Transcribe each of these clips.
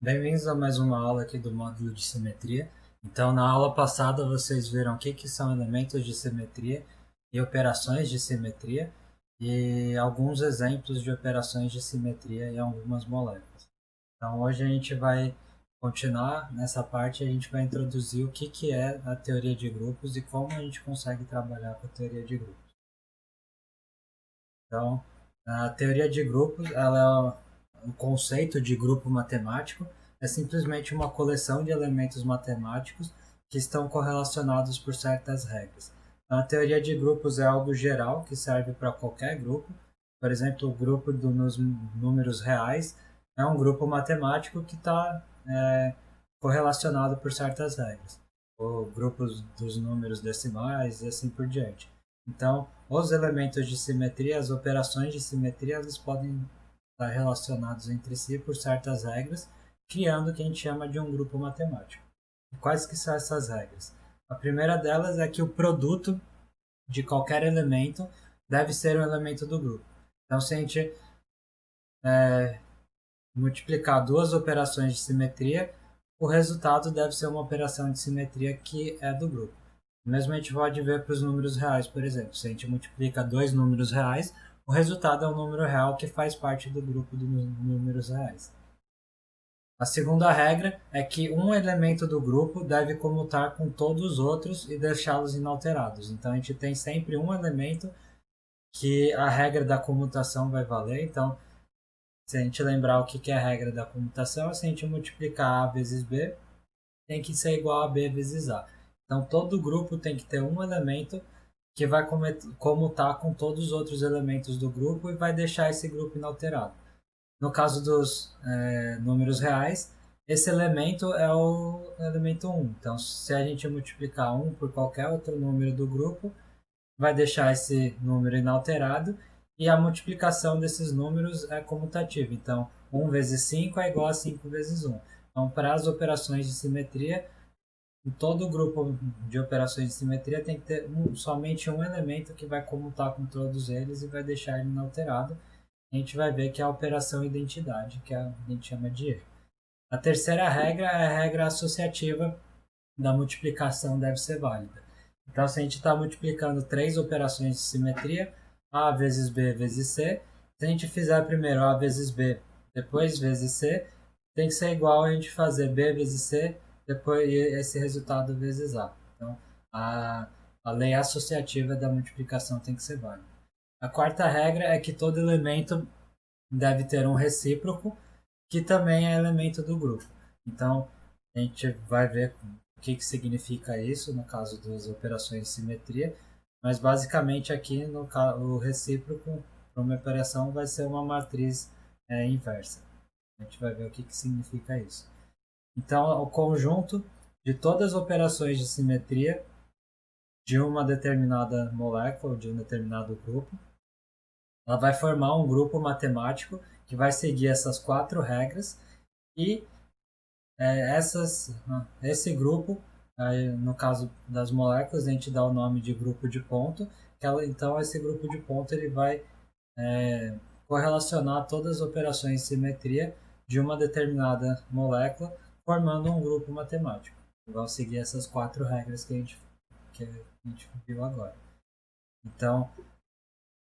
Bem-vindos a mais uma aula aqui do módulo de simetria. Então, na aula passada, vocês viram o que são elementos de simetria e operações de simetria e alguns exemplos de operações de simetria em algumas moléculas. Então, hoje a gente vai continuar nessa parte, a gente vai introduzir o que é a teoria de grupos e como a gente consegue trabalhar com a teoria de grupos. Então, a teoria de grupos, ela é o conceito de grupo matemático, é simplesmente uma coleção de elementos matemáticos que estão correlacionados por certas regras. Então, a teoria de grupos é algo geral que serve para qualquer grupo. Por exemplo, o grupo dos números reais é um grupo matemático que está correlacionado por certas regras. Ou grupos dos números decimais e assim por diante. Então, os elementos de simetria, as operações de simetria, eles podem estar relacionados entre si por certas regras, criando o que a gente chama de um grupo matemático. E quais que são essas regras? A primeira delas é que o produto de qualquer elemento deve ser um elemento do grupo. Então, se a gente multiplicar duas operações de simetria, o resultado deve ser uma operação de simetria que é do grupo. Mesmo a gente pode ver para os números reais, por exemplo. Se a gente multiplica dois números reais, o resultado é um número real que faz parte do grupo dos números reais. A segunda regra é que um elemento do grupo deve comutar com todos os outros e deixá-los inalterados. Então a gente tem sempre um elemento que a regra da comutação vai valer. Então, se a gente lembrar o que é a regra da comutação, se a gente multiplicar A vezes B, tem que ser igual a B vezes A. Então, todo grupo tem que ter um elemento que vai comutar com todos os outros elementos do grupo e vai deixar esse grupo inalterado. No caso dos números reais, esse elemento é o elemento 1. Então, se a gente multiplicar 1 por qualquer outro número do grupo, vai deixar esse número inalterado e a multiplicação desses números é comutativa. Então, 1 vezes 5 é igual a 5 vezes 1. Então, para as operações de simetria, em todo grupo de operações de simetria tem que ter somente um elemento que vai comutar com todos eles e vai deixar ele inalterado. A gente vai ver que é a operação identidade, que a gente chama de erro. A terceira regra é a regra associativa da multiplicação deve ser válida. Então, se a gente está multiplicando três operações de simetria, A vezes B vezes C, se a gente fizer primeiro A vezes B, depois vezes C, tem que ser igual a gente fazer B vezes C, depois esse resultado vezes A. Então, a, a lei associativa da multiplicação tem que ser válida. A quarta regra é que todo elemento deve ter um recíproco, que também é elemento do grupo. Então, a gente vai ver o que significa isso no caso das operações de simetria, mas basicamente aqui no o recíproco para uma operação vai ser uma matriz inversa. A gente vai ver o que significa isso. Então, o conjunto de todas as operações de simetria de uma determinada molécula, de um determinado grupo, ela vai formar um grupo matemático que vai seguir essas quatro regras e esse grupo, no caso das moléculas, a gente dá o nome de grupo de ponto, então esse grupo de ponto ele vai correlacionar todas as operações de simetria de uma determinada molécula, formando um grupo matemático. Vão seguir essas quatro regras que a gente viu agora. Então,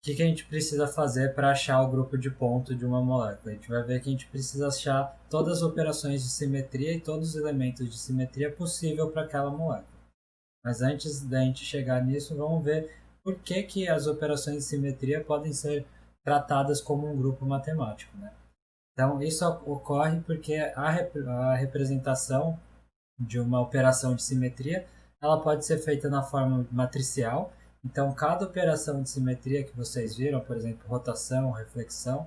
que a gente precisa fazer para achar o grupo de ponto de uma molécula? A gente vai ver que a gente precisa achar todas as operações de simetria e todos os elementos de simetria possível para aquela molécula. Mas antes da gente chegar nisso, vamos ver por que as operações de simetria podem ser tratadas como um grupo matemático. Né? Então, isso ocorre porque a representação de uma operação de simetria ela pode ser feita na forma matricial. Então, cada operação de simetria que vocês viram, por exemplo, rotação, reflexão,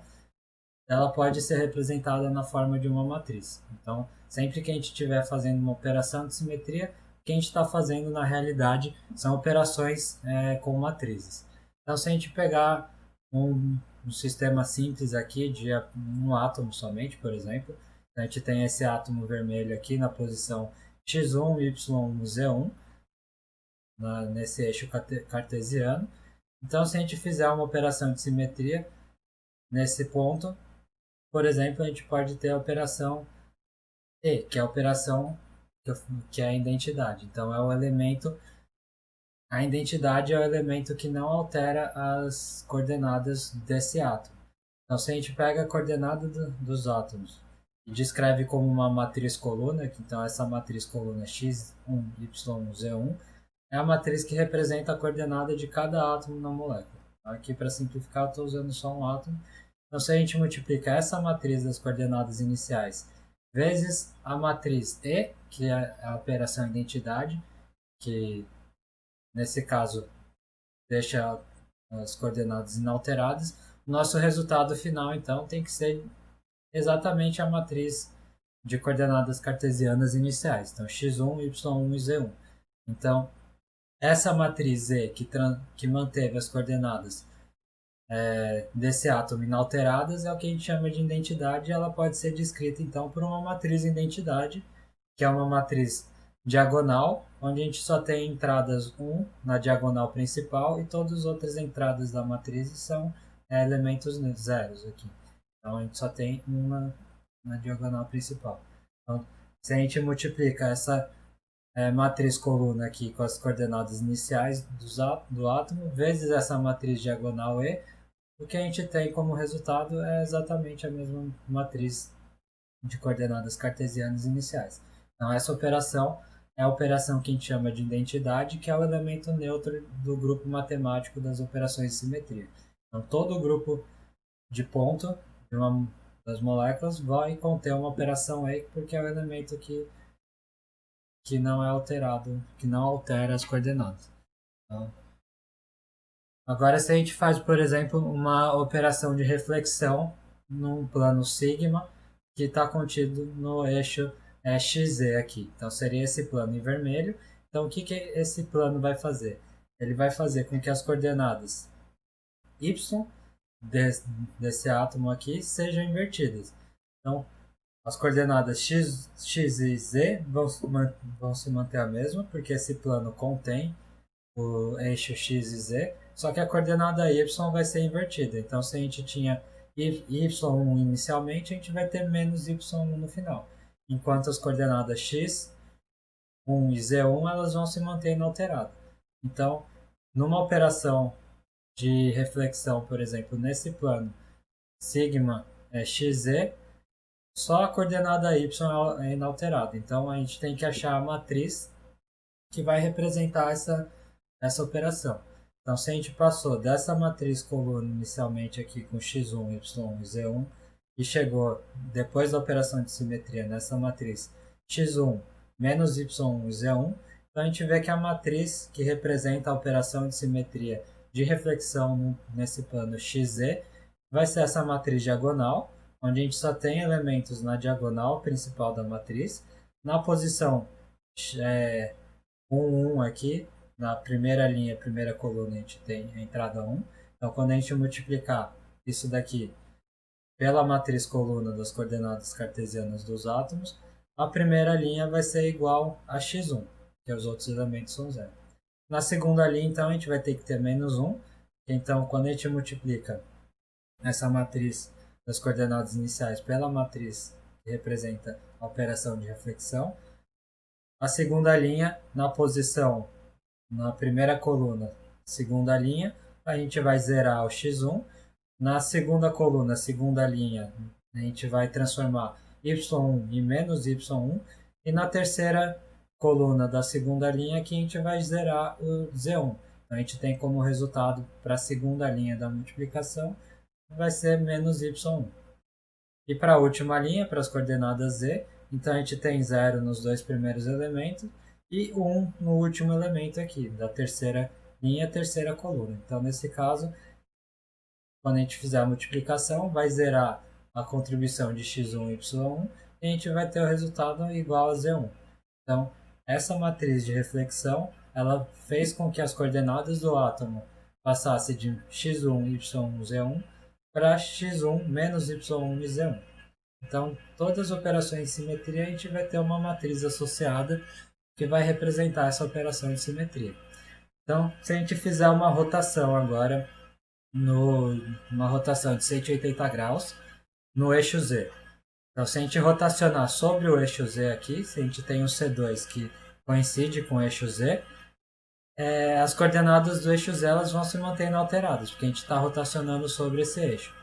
ela pode ser representada na forma de uma matriz. Então, sempre que a gente estiver fazendo uma operação de simetria, o que a gente está fazendo na realidade são operações com matrizes. Então, se a gente pegar um sistema simples aqui de um átomo somente, por exemplo, a gente tem esse átomo vermelho aqui na posição x1, y1, z1, nesse eixo cartesiano. Então, se a gente fizer uma operação de simetria nesse ponto, por exemplo, a gente pode ter a operação E, que é a operação que é a identidade. Então, é o elemento. A identidade é o elemento que não altera as coordenadas desse átomo. Então, se a gente pega a coordenada dos átomos e descreve como uma matriz coluna, então essa matriz coluna x1, y1, z1, é a matriz que representa a coordenada de cada átomo na molécula. Aqui, para simplificar, eu estou usando só um átomo. Então, se a gente multiplicar essa matriz das coordenadas iniciais vezes a matriz E, que é a operação identidade, que nesse caso deixa as coordenadas inalteradas, o nosso resultado final, então, tem que ser exatamente a matriz de coordenadas cartesianas iniciais. Então, x1, y1 e z1. Então, essa matriz E que manteve as coordenadas desse átomo inalteradas é o que a gente chama de identidade. Ela pode ser descrita, então, por uma matriz identidade, que é uma matriz diagonal, onde a gente só tem entradas 1 na diagonal principal e todas as outras entradas da matriz são elementos zeros aqui. Então, a gente só tem uma na diagonal principal. Então, se a gente multiplica essa matriz coluna aqui com as coordenadas iniciais do átomo, vezes essa matriz diagonal E, o que a gente tem como resultado é exatamente a mesma matriz de coordenadas cartesianas iniciais. Então, essa operação é a operação que a gente chama de identidade, que é o elemento neutro do grupo matemático das operações de simetria. Então, todo o grupo de ponto de das moléculas vai conter uma operação E, porque é o elemento que não é alterado, que não altera as coordenadas. Então, agora, se a gente faz, por exemplo, uma operação de reflexão num plano sigma que está contido no eixo XZ aqui. Então, seria esse plano em vermelho. Então, o que esse plano vai fazer? Ele vai fazer com que as coordenadas y desse átomo aqui sejam invertidas. Então, as coordenadas x e z vão se manter a mesma, porque esse plano contém o eixo x e z, só que a coordenada y vai ser invertida. Então, se a gente tinha y1 inicialmente, a gente vai ter menos y1 no final. Enquanto as coordenadas x1 e z1 elas vão se manter inalteradas. Então, numa operação de reflexão, por exemplo, nesse plano sigma xz, só a coordenada y é inalterada. Então, a gente tem que achar a matriz que vai representar essa operação. Então, se a gente passou dessa matriz coluna inicialmente aqui com x1, y1 e z1 e chegou, depois da operação de simetria, nessa matriz x1 menos y1 e z1, então a gente vê que a matriz que representa a operação de simetria de reflexão nesse plano xz vai ser essa matriz diagonal, onde a gente só tem elementos na diagonal principal da matriz. Na posição 1, 1 aqui, na primeira linha, primeira coluna, a gente tem a entrada 1. Então, quando a gente multiplicar isso daqui pela matriz coluna das coordenadas cartesianas dos átomos, a primeira linha vai ser igual a x1, que os outros elementos são zero. Na segunda linha, então, a gente vai ter que ter menos 1. Então, quando a gente multiplica essa matriz das coordenadas iniciais pela matriz que representa a operação de reflexão, a segunda linha, na posição, na primeira coluna, segunda linha, a gente vai zerar o x1. Na segunda coluna, segunda linha, a gente vai transformar y1 em menos y1. E na terceira coluna da segunda linha, aqui a gente vai zerar o z1. Então, a gente tem como resultado para a segunda linha da multiplicação, vai ser menos y1. E para a última linha, para as coordenadas z, então a gente tem 0 nos dois primeiros elementos e 1 no último elemento aqui, da terceira linha, terceira coluna. Então, nesse caso, quando a gente fizer a multiplicação, vai zerar a contribuição de x1 e y1 e a gente vai ter o resultado igual a z1. Então, essa matriz de reflexão, ela fez com que as coordenadas do átomo passassem de x1, y1, z1 para x1 menos y1 e z1. Então, todas as operações de simetria, a gente vai ter uma matriz associada que vai representar essa operação de simetria. Então, se a gente fizer uma rotação agora, uma rotação de 180 graus no eixo Z. Então, se a gente rotacionar sobre o eixo Z aqui, se a gente tem um C2 que coincide com o eixo Z, as coordenadas do eixo Z elas vão se manter inalteradas, porque a gente está rotacionando sobre esse eixo.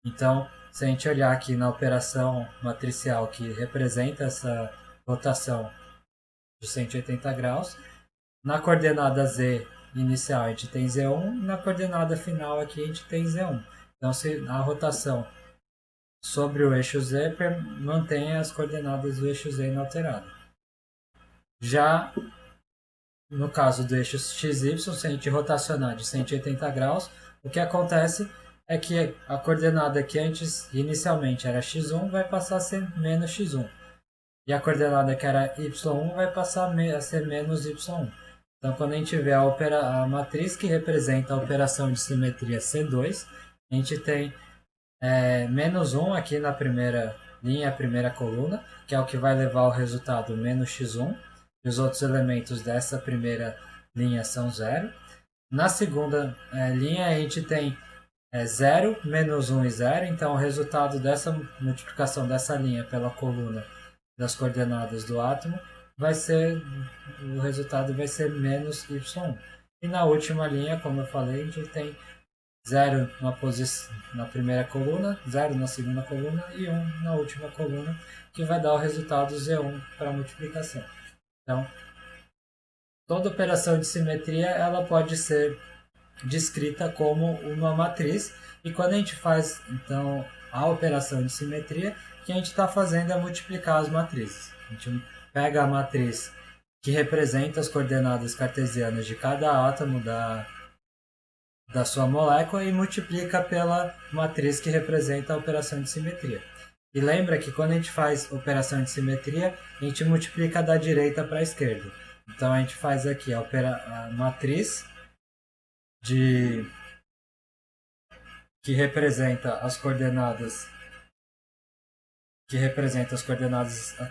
Então, se a gente olhar aqui na operação matricial que representa essa rotação de 180 graus, na coordenada Z inicial a gente tem Z1 e na coordenada final aqui a gente tem Z1. Então, se a rotação sobre o eixo Z mantém as coordenadas do eixo Z inalteradas. Já no caso do eixo XY, se a gente rotacionar de 180 graus, o que acontece é que a coordenada que antes inicialmente era x1 vai passar a ser menos x1. E a coordenada que era y1 vai passar a ser menos y1. Então, quando a gente vê a matriz que representa a operação de simetria C2, a gente tem menos 1 aqui na primeira linha, a primeira coluna, que é o que vai levar ao resultado menos x1. E os outros elementos dessa primeira linha são 0. Na segunda linha, a gente tem 0, menos 1 e 0. Então, o resultado dessa multiplicação dessa linha pela coluna das coordenadas do átomo o resultado vai ser menos y1. E na última linha, como eu falei, a gente tem 0 na primeira coluna, 0 na segunda coluna e 1 na última coluna, que vai dar o resultado Z1 para a multiplicação. Então, toda operação de simetria ela pode ser descrita como uma matriz, e quando a gente faz então a operação de simetria, o que a gente está fazendo é multiplicar as matrizes. A gente pega a matriz que representa as coordenadas cartesianas de cada átomo da sua molécula e multiplica pela matriz que representa a operação de simetria. E lembra que quando a gente faz operação de simetria, a gente multiplica da direita para a esquerda. Então a gente faz aqui a matriz que representa as coordenadas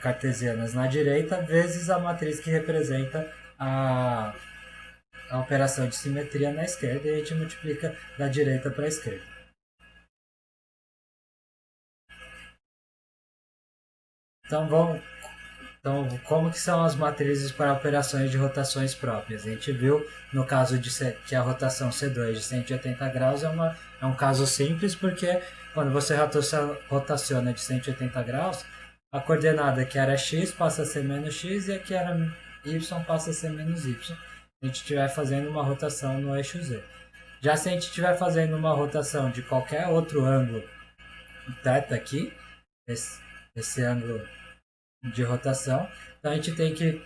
cartesianas na direita, vezes a matriz que representa a operação de simetria na esquerda, e a gente multiplica da direita para a esquerda. Então, como que são as matrizes para operações de rotações próprias? A gente viu no caso que a rotação C2 de 180 graus é um caso simples, porque quando você rotaciona de 180 graus, a coordenada que era x passa a ser menos x e a que era y passa a ser menos y. Se a gente estiver fazendo uma rotação no eixo Z. Já se a gente estiver fazendo uma rotação de qualquer outro ângulo θ aqui, esse ângulo de rotação, então a gente tem que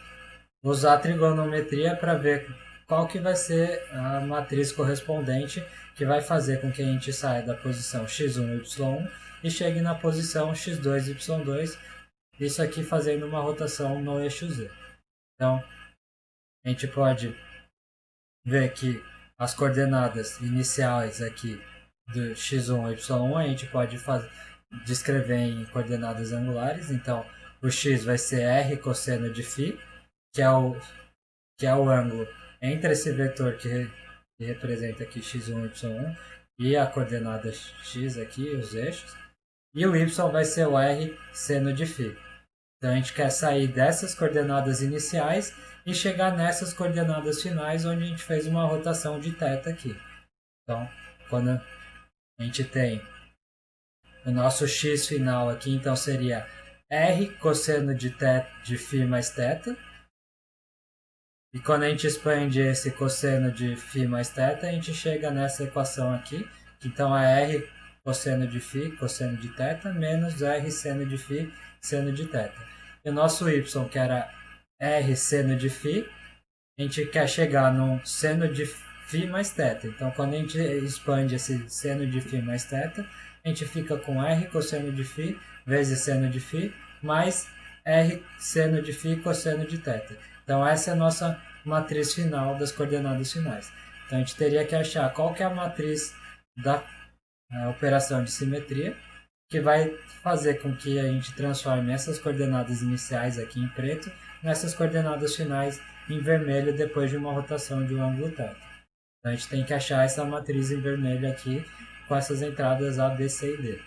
usar a trigonometria para ver qual que vai ser a matriz correspondente que vai fazer com que a gente saia da posição x1, y1 e chegue na posição x2, y2, isso aqui fazendo uma rotação no eixo Z. Então, a gente pode ver que as coordenadas iniciais aqui do x1, y1, a gente pode descrever em coordenadas angulares. Então, o x vai ser r cosseno de φ, que é o ângulo entre esse vetor que representa aqui x1, y1 e a coordenada x aqui, os eixos. E o y vai ser o r seno de φ. Então a gente quer sair dessas coordenadas iniciais e chegar nessas coordenadas finais, onde a gente fez uma rotação de θ aqui. Então, quando a gente tem o nosso x final aqui, então seria r cosseno de φ mais θ. E quando a gente expande esse cosseno de φ mais θ, a gente chega nessa equação aqui, que então é r cosseno de φ, cosseno de θ, menos r seno de φ, seno de θ. E o nosso y, que era r seno de φ, a gente quer chegar no seno de φ mais θ. Então, quando a gente expande esse seno de φ mais θ, a gente fica com r cosseno de φ vezes seno de φ mais r seno de φ cosseno de θ. Então, essa é a nossa matriz final das coordenadas finais. Então, a gente teria que achar qual que é a matriz da operação de simetria, que vai fazer com que a gente transforme essas coordenadas iniciais aqui em preto nessas coordenadas finais em vermelho depois de uma rotação de um ângulo θ. Então, a gente tem que achar essa matriz em vermelho aqui com essas entradas A, B, C e D.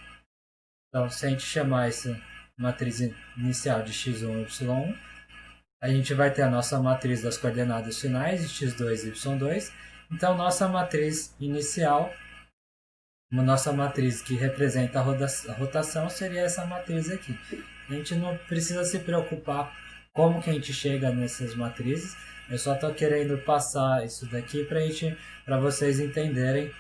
Então, se a gente chamar matriz inicial de x1, y1. A gente vai ter a nossa matriz das coordenadas finais de x2 e y2. Então, nossa matriz inicial, nossa matriz que representa a rotação, seria essa matriz aqui. A gente não precisa se preocupar como que a gente chega nessas matrizes. Eu só estou querendo passar isso daqui para vocês entenderem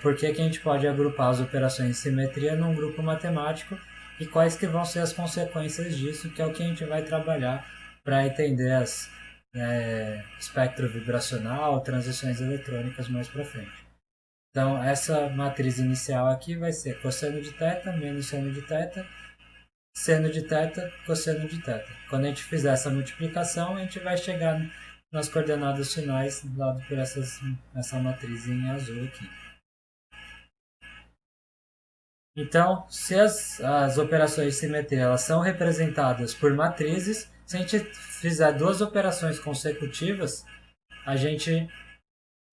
por que a gente pode agrupar as operações de simetria num grupo matemático e quais que vão ser as consequências disso, que é o que a gente vai trabalhar para entender espectro vibracional, transições eletrônicas mais para frente. Então, essa matriz inicial aqui vai ser cosseno de θ menos seno de θ, seno de θ, cosseno de θ. Quando a gente fizer essa multiplicação, a gente vai chegar nas coordenadas finais dado por essa matriz em azul aqui. Então, se as operações de simetria elas são representadas por matrizes, se a gente fizer duas operações consecutivas,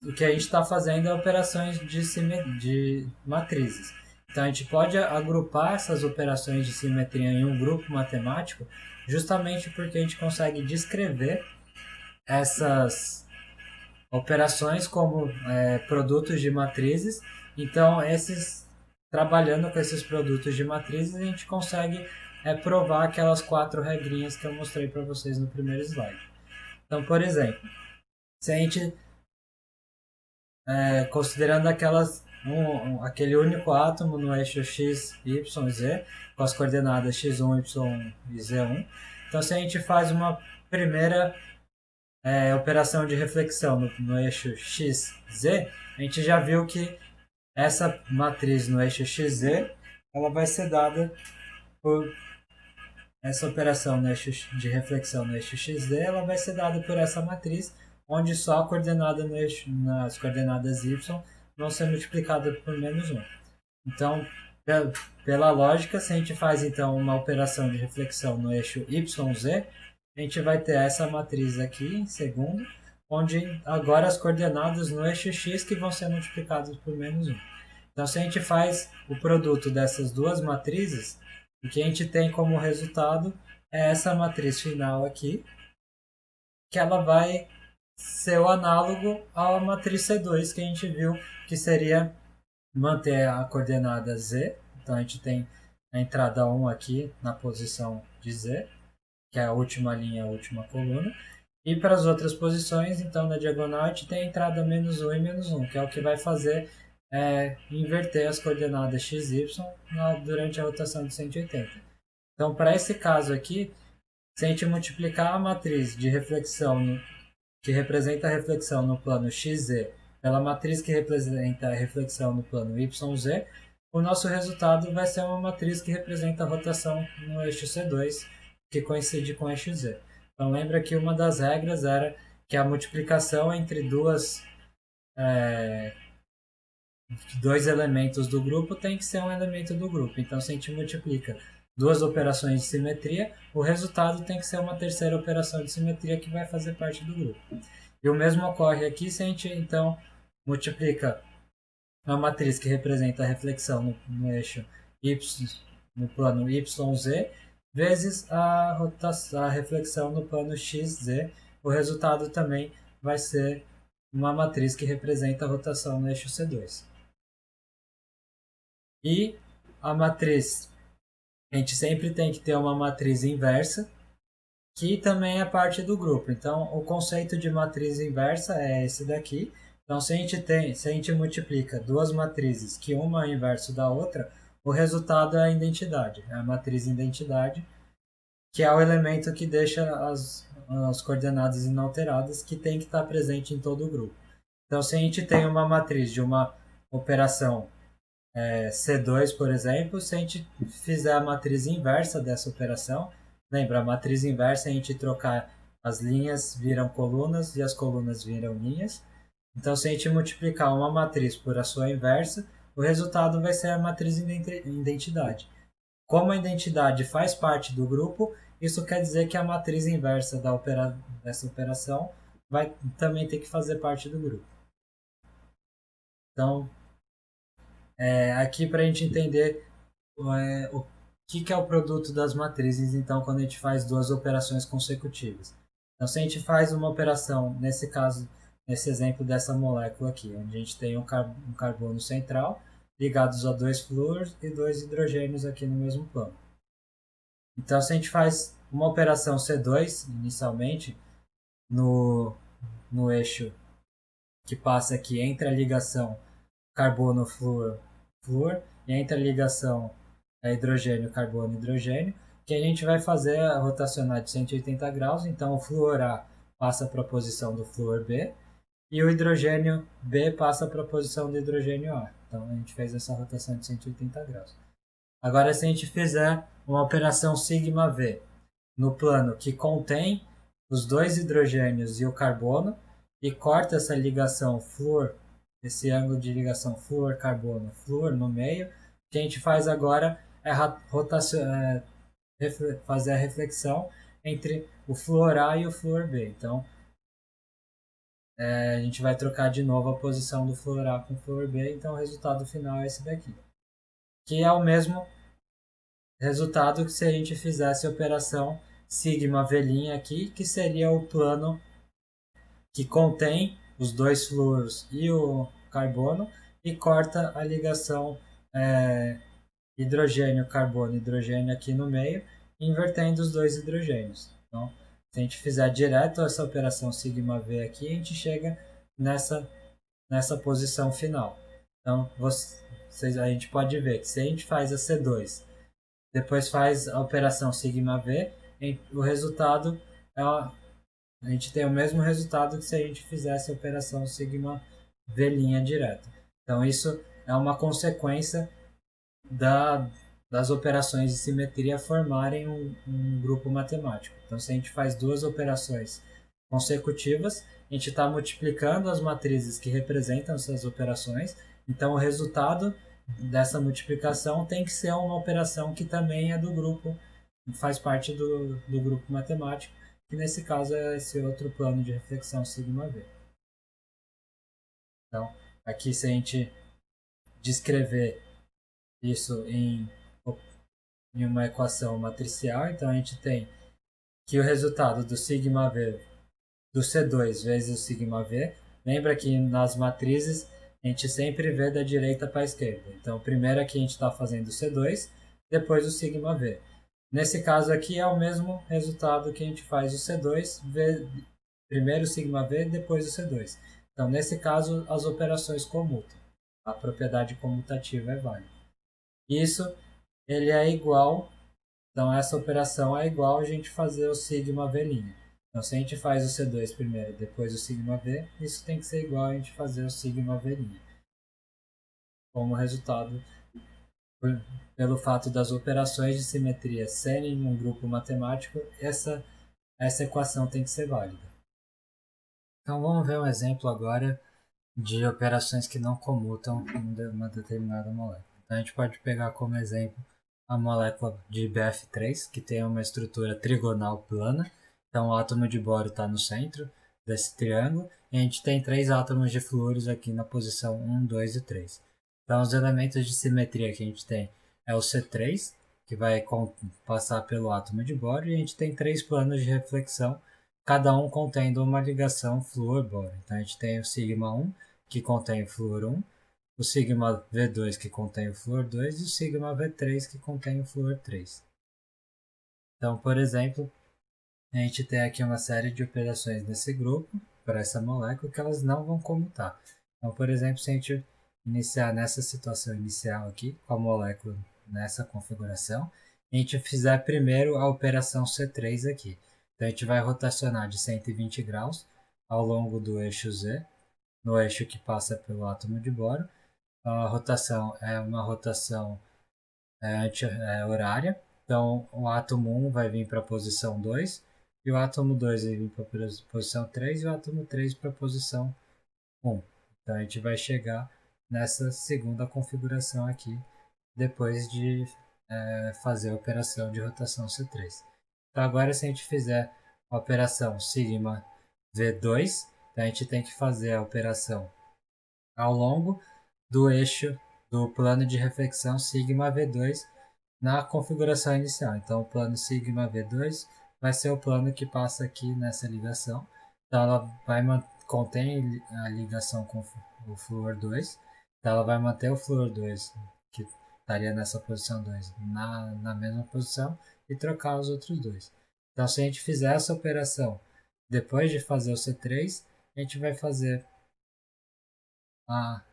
o que a gente está fazendo é operações de matrizes. Então, a gente pode agrupar essas operações de simetria em um grupo matemático, justamente porque a gente consegue descrever essas operações como produtos de matrizes. Então, trabalhando com esses produtos de matrizes, a gente consegue provar aquelas 4 regrinhas que eu mostrei para vocês no primeiro slide. Então, por exemplo, se a gente, considerando aquele único átomo no eixo x, y, z, com as coordenadas x1, y e z1, então se a gente faz uma primeira operação de reflexão no eixo x, z, a gente já viu que essa matriz no eixo xz, ela vai ser dada por essa operação no eixo de reflexão no eixo xz, ela vai ser dada por essa matriz, onde só a coordenada nas coordenadas y vão ser multiplicadas por menos 1. Então, pela lógica, se a gente faz então uma operação de reflexão no eixo yz, a gente vai ter essa matriz aqui em segundo, onde agora as coordenadas no eixo x que vão ser multiplicadas por menos 1. Então, se a gente faz o produto dessas duas matrizes, o que a gente tem como resultado é essa matriz final aqui, que ela vai ser o análogo à matriz C2, que a gente viu que seria manter a coordenada z. Então, a gente tem a entrada 1 aqui na posição de z, que é a última linha, a última coluna. E para as outras posições, então, na diagonal, a gente tem a entrada menos 1 e menos 1, que é o que vai fazer inverter as coordenadas x, y durante a rotação de 180. Então, para esse caso aqui, se a gente multiplicar a matriz de reflexão, que representa a reflexão no plano xz, pela matriz que representa a reflexão no plano yz, o nosso resultado vai ser uma matriz que representa a rotação no eixo C2, que coincide com o eixo z. Então, lembra que uma das regras era que a multiplicação entre dois elementos do grupo tem que ser um elemento do grupo. Então, se a gente multiplica duas operações de simetria, o resultado tem que ser uma terceira operação de simetria que vai fazer parte do grupo. E o mesmo ocorre aqui se a gente, então, multiplica a matriz que representa a reflexão no eixo y, no plano YZ, vezes a reflexão no plano XZ. O resultado também vai ser uma matriz que representa a rotação no eixo C2. E a matriz, a gente sempre tem que ter uma matriz inversa, que também é parte do grupo. Então, o conceito de matriz inversa é esse daqui. Então, se a gente multiplica duas matrizes, que uma é inverso da outra, o resultado é a identidade, é a matriz identidade, que é o elemento que deixa as coordenadas inalteradas, que tem que estar presente em todo o grupo. Então, se a gente tem uma matriz de uma operação C2, por exemplo, se a gente fizer a matriz inversa dessa operação, lembra, a matriz inversa é a gente trocar as linhas viram colunas e as colunas viram linhas. Então, se a gente multiplicar uma matriz por a sua inversa, o resultado vai ser a matriz identidade. Como a identidade faz parte do grupo, isso quer dizer que a matriz inversa dessa operação vai também ter que fazer parte do grupo. Então, aqui para a gente entender que é o produto das matrizes, então, quando a gente faz duas operações consecutivas? Então, se a gente faz uma operação, nesse caso, nesse exemplo dessa molécula aqui, onde a gente tem um carbono central ligados a dois flúoros e dois hidrogênios aqui no mesmo plano. Então, se a gente faz uma operação C2, inicialmente, no eixo que passa aqui entre a ligação carbono-flúor e entre a ligação hidrogênio, carbono, hidrogênio, que a gente vai fazer a rotacionar de 180 graus, então o flúor A passa para a posição do flúor B e o hidrogênio B passa para a posição do hidrogênio A. Então a gente fez essa rotação de 180 graus. Agora, se a gente fizer uma operação sigma V no plano que contém os dois hidrogênios e o carbono e corta essa ligação flúor, esse ângulo de ligação flúor-carbono, flúor no meio, o que a gente faz agora é fazer a reflexão entre o flúor A e o flúor B. Então, a gente vai trocar de novo a posição do flúor A com o flúor B, então o resultado final é esse daqui. Que é o mesmo resultado que se a gente fizesse a operação sigma V' aqui, que seria o plano que contém os dois flúoros e o carbono e corta a ligação hidrogênio-carbono, hidrogênio aqui no meio, invertendo os dois hidrogênios. Então, se a gente fizer direto essa operação sigma V aqui, a gente chega nessa posição final. Então, a gente pode ver que se a gente faz a C2, depois faz a operação sigma V, o resultado a gente tem o mesmo resultado que se a gente fizesse a operação sigma V' direto. Então isso é uma consequência das operações de simetria formarem um grupo matemático. Então se a gente faz duas operações consecutivas, a gente está multiplicando as matrizes que representam essas operações, então o resultado dessa multiplicação tem que ser uma operação que também é do grupo, faz parte do grupo matemático, que nesse caso é esse outro plano de reflexão sigma V. Então, aqui se a gente descrever isso em uma equação matricial, então a gente tem que o resultado do sigma V do C2 vezes o sigma V, lembra que nas matrizes a gente sempre vê da direita para a esquerda. Então, primeiro aqui a gente está fazendo o C2, depois o sigma V. Nesse caso aqui é o mesmo resultado que a gente faz o C2, primeiro o sigma V, depois o C2. Então, nesse caso, as operações comutam. A propriedade comutativa é válida. Isso, ele é igual, então essa operação é igual a gente fazer o sigma V'. Então, se a gente faz o C2 primeiro, depois o sigma V, isso tem que ser igual a gente fazer o sigma V'. Como resultado, pelo fato das operações de simetria serem um grupo matemático, essa equação tem que ser válida. Então vamos ver um exemplo agora de operações que não comutam em uma determinada molécula. Então a gente pode pegar como exemplo a molécula de BF3, que tem uma estrutura trigonal plana. Então o átomo de boro está no centro desse triângulo e a gente tem três átomos de flúoros aqui na posição 1, 2 e 3. Então os elementos de simetria que a gente tem é o C3, que vai passar pelo átomo de boro, e a gente tem três planos de reflexão, cada um contendo uma ligação flúor-boro. Então a gente tem o sigma 1, que contém o flúor 1, o sigma V2 que contém o flúor 2 e o sigma V3 que contém o flúor 3. Então, por exemplo, a gente tem aqui uma série de operações nesse grupo, para essa molécula, que elas não vão comutar. Então, por exemplo, se a gente iniciar nessa situação inicial aqui, com a molécula nessa configuração, a gente fizer primeiro a operação C3 aqui. Então, a gente vai rotacionar de 120 graus ao longo do eixo Z, no eixo que passa pelo átomo de boro. A rotação é uma rotação horária. Então, o átomo 1 vai vir para a posição 2, e o átomo 2 vai vir para a posição 3, e o átomo 3 para a posição 1. Então, a gente vai chegar nessa segunda configuração aqui, depois de fazer a operação de rotação C3. Então, agora, se a gente fizer a operação sigma V2, então a gente tem que fazer a operação ao longo do eixo do plano de reflexão sigma V2 na configuração inicial. Então, o plano sigma V2 vai ser o plano que passa aqui nessa ligação. Então, ela contém a ligação com o flúor 2. Então, ela vai manter o flúor 2, que estaria nessa posição 2, na mesma posição, e trocar os outros dois. Então, se a gente fizer essa operação depois de fazer o C3, a gente vai fazer a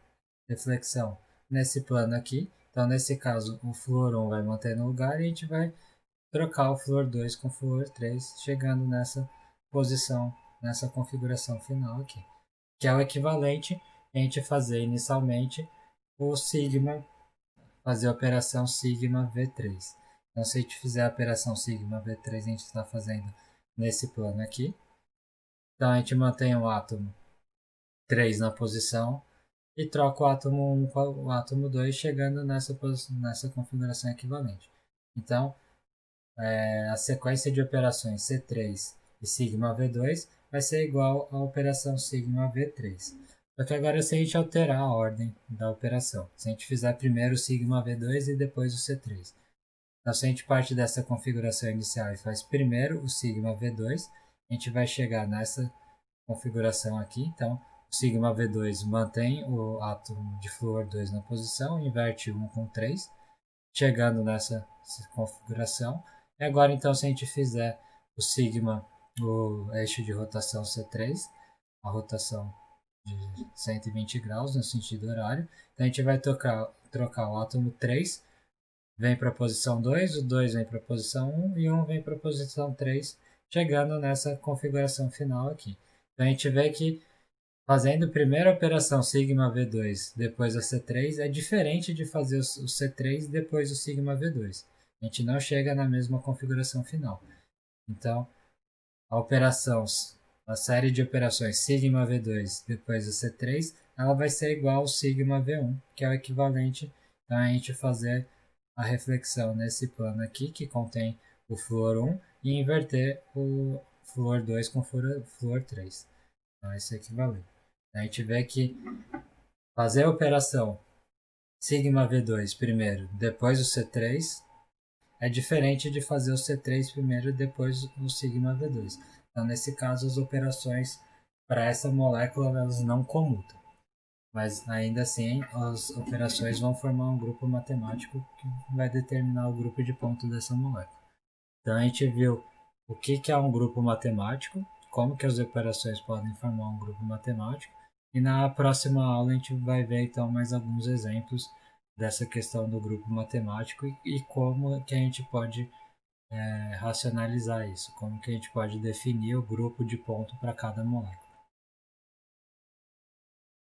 reflexão nesse plano aqui. Então, nesse caso, o flúor 1 vai manter no lugar e a gente vai trocar o flúor 2 com o flúor 3, chegando nessa posição, nessa configuração final aqui, que é o equivalente a gente fazer inicialmente o sigma, fazer a operação sigma V3. Então, se a gente fizer a operação sigma V3, a gente está fazendo nesse plano aqui. Então, a gente mantém o átomo 3 na posição e troca o átomo 1 com o átomo 2, chegando nessa configuração equivalente. Então, a sequência de operações C3 e sigma V2 vai ser igual à operação sigma V3. Só que agora se a gente alterar a ordem da operação, se a gente fizer primeiro o sigma V2 e depois o C3. Então, se a gente parte dessa configuração inicial e faz primeiro o sigma V2, a gente vai chegar nessa configuração aqui. Então, o sigma V2 mantém o átomo de flúor 2 na posição, inverte 1 com 3, chegando nessa configuração. E agora, então, se a gente fizer o sigma, o eixo de rotação C3, a rotação de 120 graus no sentido horário, então a gente vai trocar o átomo 3, vem para a posição 2, o 2 vem para a posição 1 e 1 vem para a posição 3, chegando nessa configuração final aqui. Então a gente vê que fazendo a primeira operação sigma V2 depois a C3 é diferente de fazer o C3 depois o sigma V2. A gente não chega na mesma configuração final. Então, a série de operações sigma V2 depois do C3, ela vai ser igual ao sigma V1, que é o equivalente a gente fazer a reflexão nesse plano aqui, que contém o flúor 1, e inverter o flúor 2 com o flúor 3. Então, esse é equivalente. A gente vê que fazer a operação sigma V2 primeiro, depois o C3, é diferente de fazer o C3 primeiro e depois o sigma V2. Então, nesse caso, as operações para essa molécula elas não comutam. Mas ainda assim, as operações vão formar um grupo matemático que vai determinar o grupo de ponto dessa molécula. Então, a gente viu o que é um grupo matemático, como que as operações podem formar um grupo matemático, e na próxima aula a gente vai ver então mais alguns exemplos dessa questão do grupo matemático e como que a gente pode racionalizar isso, como que a gente pode definir o grupo de ponto para cada molécula.